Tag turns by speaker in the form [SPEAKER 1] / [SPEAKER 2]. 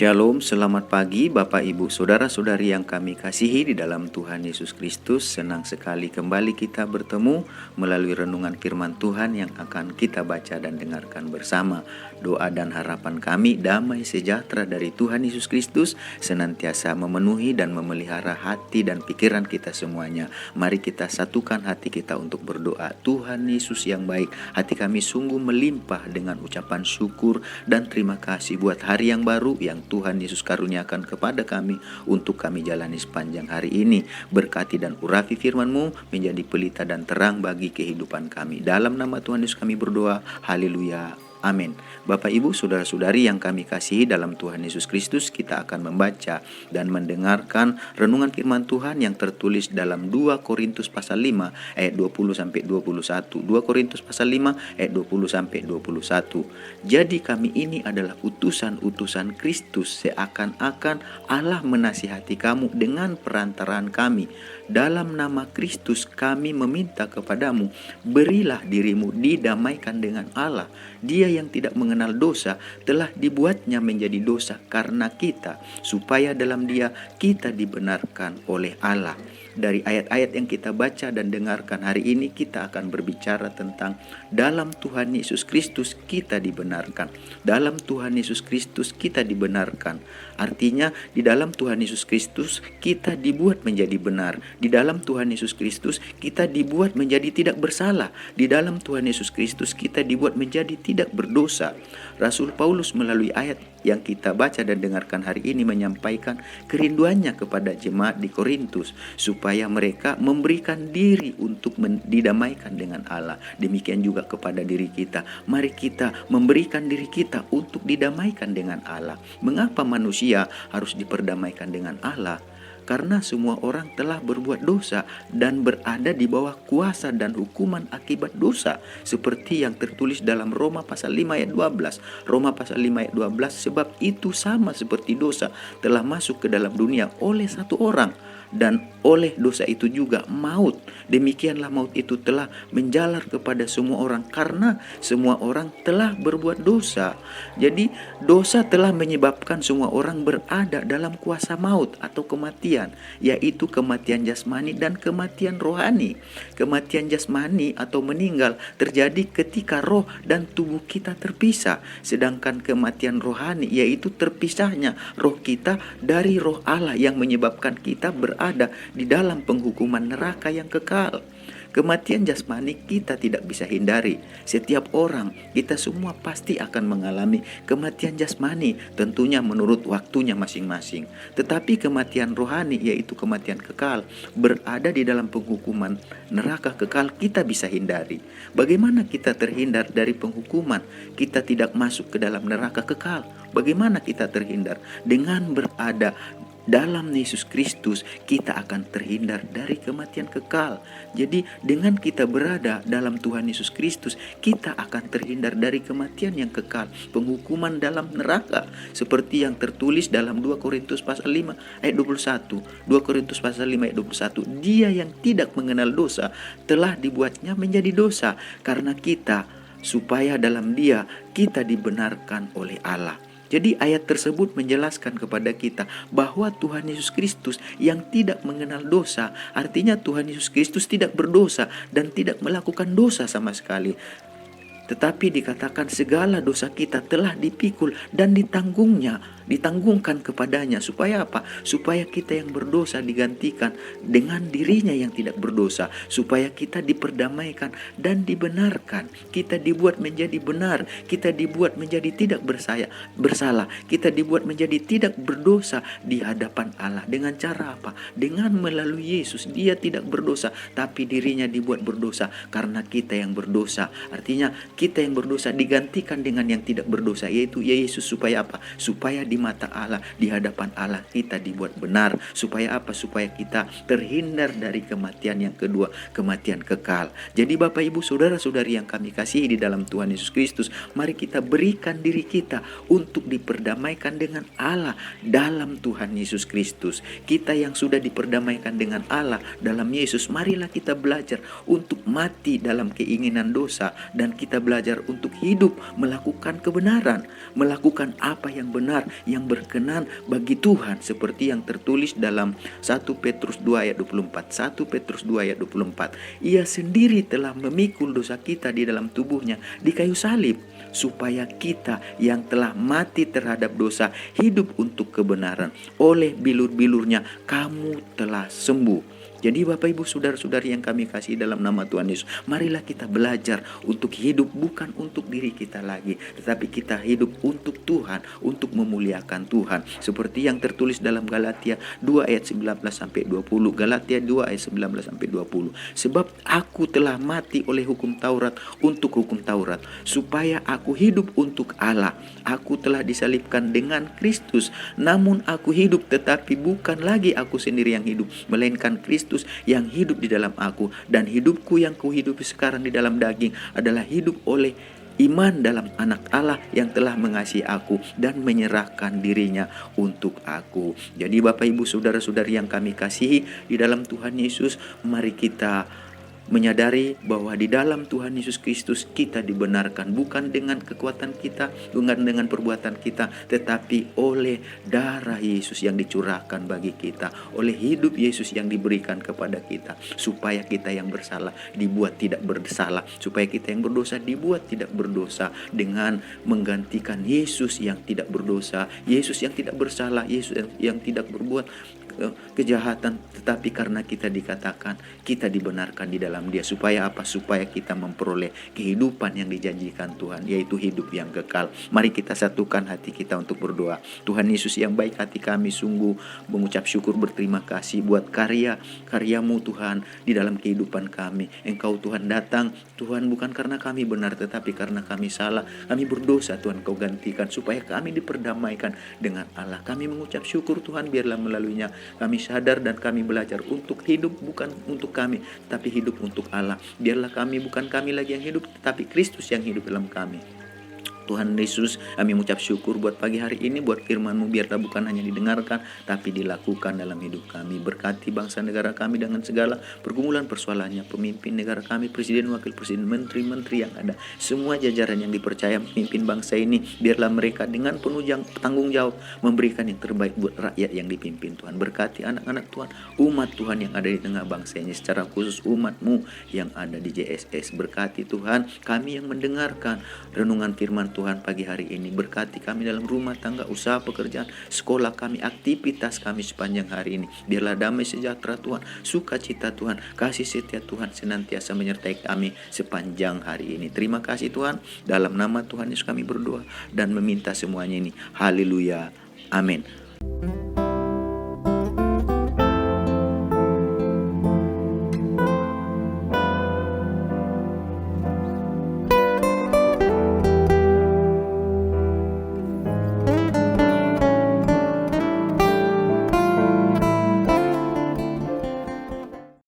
[SPEAKER 1] Shalom, selamat pagi Bapak Ibu Saudara-saudari yang kami kasihi di dalam Tuhan Yesus Kristus. Senang sekali kembali kita bertemu melalui renungan firman Tuhan yang akan kita baca dan dengarkan bersama. Doa dan harapan kami damai sejahtera dari Tuhan Yesus Kristus senantiasa memenuhi dan memelihara hati dan pikiran kita semuanya. Mari kita satukan hati kita untuk berdoa. Tuhan Yesus yang baik, hati kami sungguh melimpah dengan ucapan syukur dan terima kasih buat hari yang baru yang Tuhan Yesus karuniakan kepada kami untuk kami jalani sepanjang hari ini. Berkati dan urapi firman-Mu menjadi pelita dan terang bagi kehidupan kami. Dalam nama Tuhan Yesus kami berdoa. Haleluya. Amin. Bapak Ibu Saudara-saudari yang kami kasihi dalam Tuhan Yesus Kristus, kita akan membaca dan mendengarkan renungan firman Tuhan yang tertulis dalam 2 Korintus pasal 5 ayat 20 sampai 21. 2 Korintus pasal 5 ayat 20 sampai 21. Jadi kami ini adalah utusan-utusan Kristus, seakan-akan Allah menasihati kamu dengan perantaraan kami. Dalam nama Kristus kami meminta kepadamu, berilah dirimu didamaikan dengan Allah. Dia yang tidak mengenal dosa telah dibuatnya menjadi dosa karena kita, supaya dalam Dia kita dibenarkan oleh Allah. Dari ayat-ayat yang kita baca dan dengarkan hari ini, kita akan berbicara tentang dalam Tuhan Yesus Kristus kita dibenarkan. Dalam Tuhan Yesus Kristus kita dibenarkan. Artinya di dalam Tuhan Yesus Kristus kita dibuat menjadi benar. Di dalam Tuhan Yesus Kristus kita dibuat menjadi tidak bersalah. Di dalam Tuhan Yesus Kristus kita dibuat menjadi tidak berdosa. Rasul Paulus melalui ayat yang kita baca dan dengarkan hari ini menyampaikan kerinduannya kepada jemaat di Korintus supaya mereka memberikan diri untuk didamaikan dengan Allah. Demikian juga kepada diri kita. Mari kita memberikan diri kita untuk didamaikan dengan Allah. Mengapa manusia harus diperdamaikan dengan Allah? Karena semua orang telah berbuat dosa dan berada di bawah kuasa dan hukuman akibat dosa. Seperti yang tertulis dalam Roma pasal 5 ayat 12. Roma pasal 5 ayat 12, sebab itu sama seperti dosa telah masuk ke dalam dunia oleh satu orang. Dan oleh dosa itu juga maut. Demikianlah maut itu telah menjalar kepada semua orang karena semua orang telah berbuat dosa. Jadi dosa telah menyebabkan semua orang berada dalam kuasa maut atau kematian, yaitu kematian jasmani dan kematian rohani. Kematian jasmani atau meninggal terjadi ketika roh dan tubuh kita terpisah. Sedangkan kematian rohani yaitu terpisahnya roh kita dari roh Allah yang menyebabkan kita berada di dalam penghukuman neraka yang kekal. Kematian jasmani kita tidak bisa hindari. Setiap orang, kita semua pasti akan mengalami kematian jasmani, tentunya menurut waktunya masing-masing. Tetapi kematian rohani, yaitu kematian kekal, berada di dalam penghukuman neraka kekal, kita bisa hindari. Bagaimana kita terhindar dari penghukuman? Kita tidak masuk ke dalam neraka kekal. Bagaimana kita terhindar? Dengan berada dalam Yesus Kristus kita akan terhindar dari kematian kekal. Jadi dengan kita berada dalam Tuhan Yesus Kristus, kita akan terhindar dari kematian yang kekal, penghukuman dalam neraka, seperti yang tertulis dalam 2 Korintus pasal 5 ayat 21. 2 Korintus pasal 5 ayat 21. Dia yang tidak mengenal dosa telah dibuatnya menjadi dosa karena kita, supaya dalam Dia kita dibenarkan oleh Allah. Jadi ayat tersebut menjelaskan kepada kita bahwa Tuhan Yesus Kristus yang tidak mengenal dosa, artinya Tuhan Yesus Kristus tidak berdosa dan tidak melakukan dosa sama sekali. Tetapi dikatakan segala dosa kita telah dipikul dan ditanggungkan kepadanya. Supaya apa? Supaya kita yang berdosa digantikan dengan dirinya yang tidak berdosa. Supaya kita diperdamaikan dan dibenarkan. Kita dibuat menjadi benar. Kita dibuat menjadi tidak bersalah. Kita dibuat menjadi tidak berdosa di hadapan Allah. Dengan cara apa? Dengan melalui Yesus. Dia tidak berdosa, tapi dirinya dibuat berdosa karena kita yang berdosa. Artinya kita yang berdosa digantikan dengan yang tidak berdosa, yaitu Yesus. Supaya apa? Supaya di mata Allah, di hadapan Allah kita dibuat benar. Supaya apa? Supaya kita terhindar dari kematian yang kedua, kematian kekal. Jadi Bapak Ibu Saudara-saudari yang kami kasihi di dalam Tuhan Yesus Kristus, mari kita berikan diri kita untuk diperdamaikan dengan Allah dalam Tuhan Yesus Kristus. Kita yang sudah diperdamaikan dengan Allah dalam Yesus, marilah kita belajar untuk mati dalam keinginan dosa dan kita belajar belajar untuk hidup melakukan kebenaran, melakukan apa yang benar, yang berkenan bagi Tuhan, seperti yang tertulis dalam 1 Petrus 2 ayat 24. 1 Petrus 2 ayat 24. Ia sendiri telah memikul dosa kita di dalam tubuhnya di kayu salib, supaya kita yang telah mati terhadap dosa hidup untuk kebenaran. Oleh bilur-bilurnya kamu telah sembuh. Jadi Bapak Ibu saudara-saudari yang kami kasih dalam nama Tuhan Yesus, marilah kita belajar untuk hidup bukan untuk diri kita lagi, tetapi kita hidup untuk Tuhan, untuk memuliakan Tuhan. Seperti yang tertulis dalam Galatia 2 ayat 19 sampai 20. Galatia 2 ayat 19 sampai 20. Sebab aku telah mati oleh hukum Taurat untuk hukum Taurat, supaya aku hidup untuk Allah. Aku telah disalibkan dengan Kristus, namun aku hidup, tetapi bukan lagi aku sendiri yang hidup, melainkan Kristus yang hidup di dalam aku. Dan hidupku yang kuhidupi sekarang di dalam daging adalah hidup oleh iman dalam anak Allah yang telah mengasihi aku dan menyerahkan dirinya untuk aku. Jadi Bapak Ibu saudara-saudari yang kami kasihi di dalam Tuhan Yesus, mari kita menyadari bahwa di dalam Tuhan Yesus Kristus kita dibenarkan bukan dengan kekuatan kita, bukan dengan perbuatan kita, tetapi oleh darah Yesus yang dicurahkan bagi kita, oleh hidup Yesus yang diberikan kepada kita, supaya kita yang bersalah dibuat tidak bersalah, supaya kita yang berdosa dibuat tidak berdosa, dengan menggantikan Yesus yang tidak berdosa, Yesus yang tidak bersalah, Yesus yang tidak berbuat kejahatan, tetapi karena kita dikatakan kita dibenarkan di dalam Dia. Supaya apa? Supaya kita memperoleh kehidupan yang dijanjikan Tuhan, yaitu hidup yang kekal. Mari kita satukan hati kita untuk berdoa. Tuhan Yesus yang baik, hati kami sungguh mengucap syukur, berterima kasih buat karya-karyamu Tuhan di dalam kehidupan kami. Engkau Tuhan datang, Tuhan, bukan karena kami benar, tetapi karena kami salah, kami berdosa. Tuhan, Kau gantikan supaya kami diperdamaikan dengan Allah. Kami mengucap syukur Tuhan, biarlah melaluinya kami sadar dan kami belajar untuk hidup bukan untuk kami, tapi hidup untuk Allah. Biarlah kami, bukan kami lagi yang hidup, tetapi Kristus yang hidup dalam kami. Tuhan Yesus, kami mengucap syukur buat pagi hari ini, buat firman-Mu, biarlah bukan hanya didengarkan, tapi dilakukan dalam hidup kami. Berkati bangsa negara kami dengan segala pergumulan persoalannya, pemimpin negara kami, presiden, wakil presiden, menteri-menteri yang ada, semua jajaran yang dipercaya memimpin bangsa ini, biarlah mereka dengan penuh tanggung jawab memberikan yang terbaik buat rakyat yang dipimpin. Tuhan, berkati anak-anak Tuhan, umat Tuhan yang ada di tengah bangsa ini, secara khusus umat-Mu yang ada di JSS. Berkati Tuhan kami yang mendengarkan renungan firman Tuhan pagi hari ini. Berkati kami dalam rumah tangga, usaha, pekerjaan, sekolah kami, aktivitas kami sepanjang hari ini. Biarlah damai sejahtera Tuhan, sukacita Tuhan, kasih setia Tuhan senantiasa menyertai kami sepanjang hari ini. Terima kasih Tuhan, dalam nama Tuhan Yesus kami berdoa dan meminta semuanya ini. Haleluya. Amin.